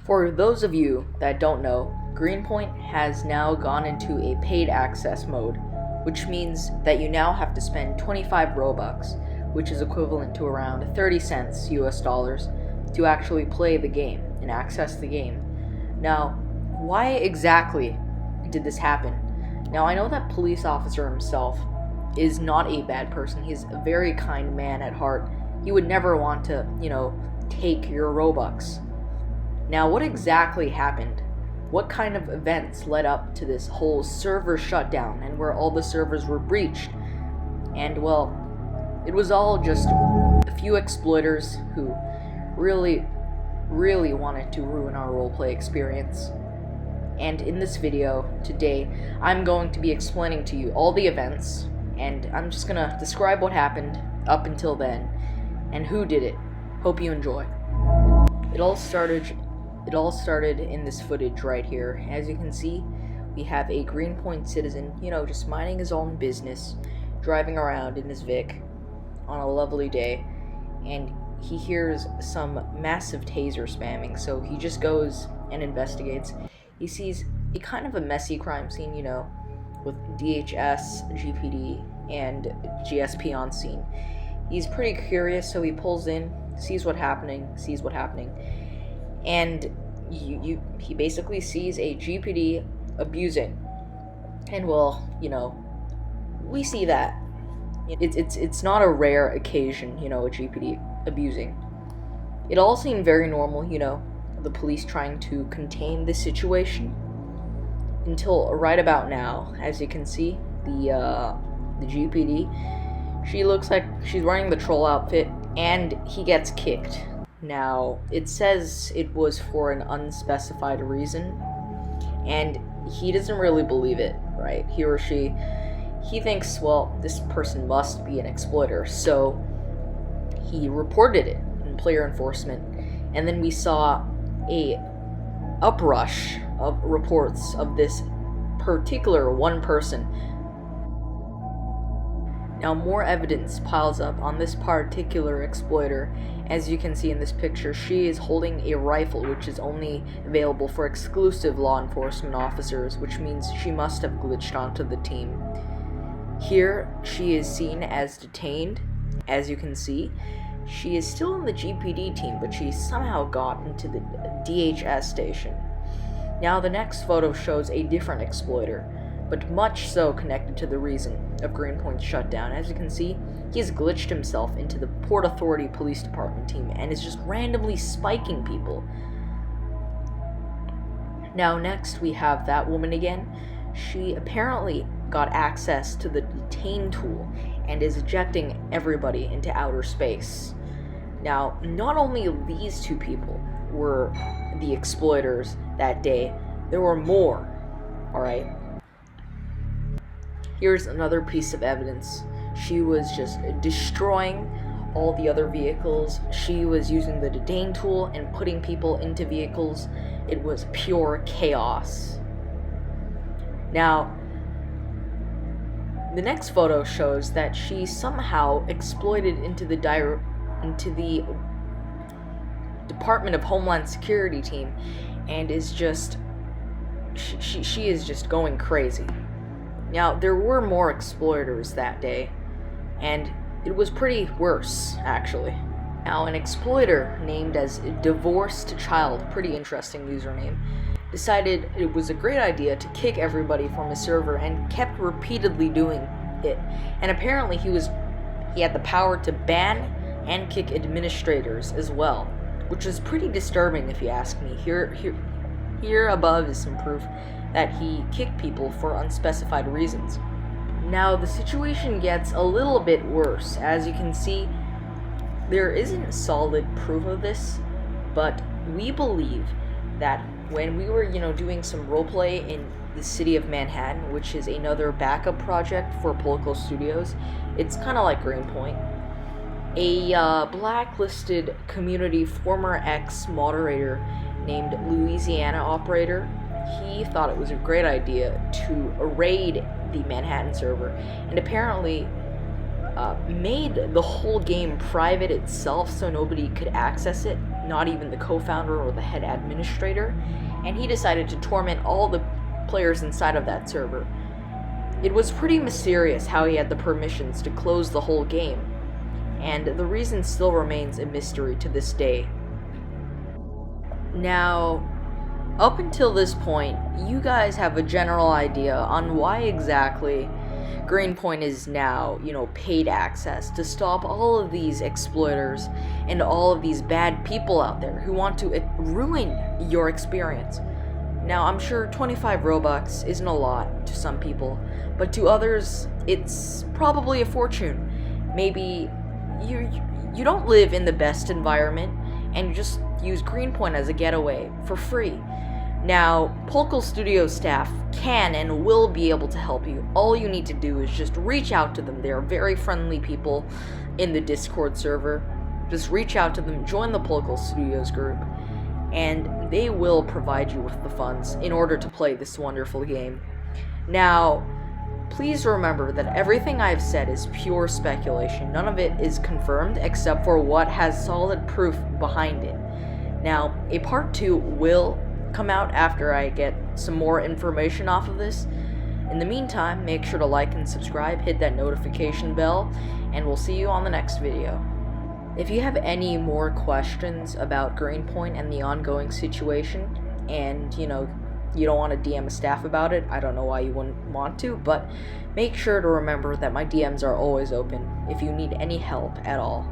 For those of you that don't know, Greenpoint has now gone into a paid access mode, which means that you now have to spend 25 Robux, which is equivalent to around 30 cents US dollars, to actually play the game and access the game. Now, why exactly did this happen? Now, I know that police officer himself is not a bad person. He's a very kind man at heart. He would never want to, take your Robux. Now, what exactly happened? What kind of events led up to this whole server shutdown and where all the servers were breached? And, well, it was all just a few exploiters who really wanted to ruin our roleplay experience. And in this video today, I'm going to be explaining to you all the events, and I'm just gonna describe what happened up until then and who did it. Hope you enjoy. It all started in this footage right here. As you can see, we have a Greenpoint citizen, just minding his own business, driving around in his Vic on a lovely day, and he hears some massive taser spamming, so he just goes and investigates. He sees a kind of a messy crime scene, with DHS, GPD, and GSP on scene. He's pretty curious, so he pulls in, sees what's happening, and he basically sees a GPD abusing. And well, we see that. It's not a rare occasion, a GPD abusing. It all seemed very normal, the police trying to contain the situation, until right about now. As you can see, the GPD, she looks like she's wearing the troll outfit, and he gets kicked. Now, it says it was for an unspecified reason, and he doesn't really believe it, right? He or she, he thinks, well, this person must be an exploiter, so he reported it in player enforcement, and then we saw a uprush of reports of this particular one person. Now, more evidence piles up on this particular exploiter. As you can see in this picture, she is holding a rifle, which is only available for exclusive law enforcement officers, which means she must have glitched onto the team. Here, she is seen as detained. As you can see, she is still in the GPD team, but she somehow got into the DHS station. Now, the next photo shows a different exploiter, but much so connected to the reason of Greenpoint's shutdown. As you can see, he's glitched himself into the Port Authority Police Department team and is just randomly spiking people. Now, next we have that woman again. She apparently got access to the detain tool and is ejecting everybody into outer space. Now, not only these two people were the exploiters that day, there were more, alright? Here's another piece of evidence. She was just destroying all the other vehicles. She was using the detain tool and putting people into vehicles. It was pure chaos. Now, the next photo shows that she somehow exploited into the Department of Homeland Security team and is just she is just going crazy. Now, there were more exploiters that day, and it was pretty worse, actually. Now, an exploiter named as Divorced Child, pretty interesting username, decided it was a great idea to kick everybody from his server and kept repeatedly doing it. And apparently he had the power to ban and kick administrators as well, which is pretty disturbing if you ask me. Here above is some proof that he kicked people for unspecified reasons. Now, the situation gets a little bit worse. As you can see, there isn't solid proof of this, but we believe that when we were, doing some roleplay in the city of Manhattan, which is another backup project for Political Studios, it's kind of like Greenpoint, a blacklisted community former ex-moderator named Louisiana Operator, he thought it was a great idea to raid the Manhattan server, and apparently made the whole game private itself so nobody could access it. not even the co-founder or the head administrator, and he decided to torment all the players inside of that server. It was pretty mysterious how he had the permissions to close the whole game, and the reason still remains a mystery to this day. Now, up until this point, you guys have a general idea on why exactly Greenpoint is now, paid access to stop all of these exploiters and all of these bad people out there who want to ruin your experience. Now, I'm sure 25 Robux isn't a lot to some people, but to others, it's probably a fortune. Maybe you don't live in the best environment and you just use Greenpoint as a getaway for free. Now, Polkle Studio staff can and will be able to help you. All you need to do is just reach out to them. They are very friendly people in the Discord server. Just reach out to them, join the Polkle Studios group, and they will provide you with the funds in order to play this wonderful game. Now, please remember that everything I've said is pure speculation. None of it is confirmed except for what has solid proof behind it. Now, a part 2 will come out after I get some more information off of this. In the meantime, make sure to like and subscribe, hit that notification bell, and we'll see you on the next video. If you have any more questions about Greenpoint and the ongoing situation, and you don't want to DM a staff about it, I don't know why you wouldn't want to, but make sure to remember that my DMs are always open if you need any help at all.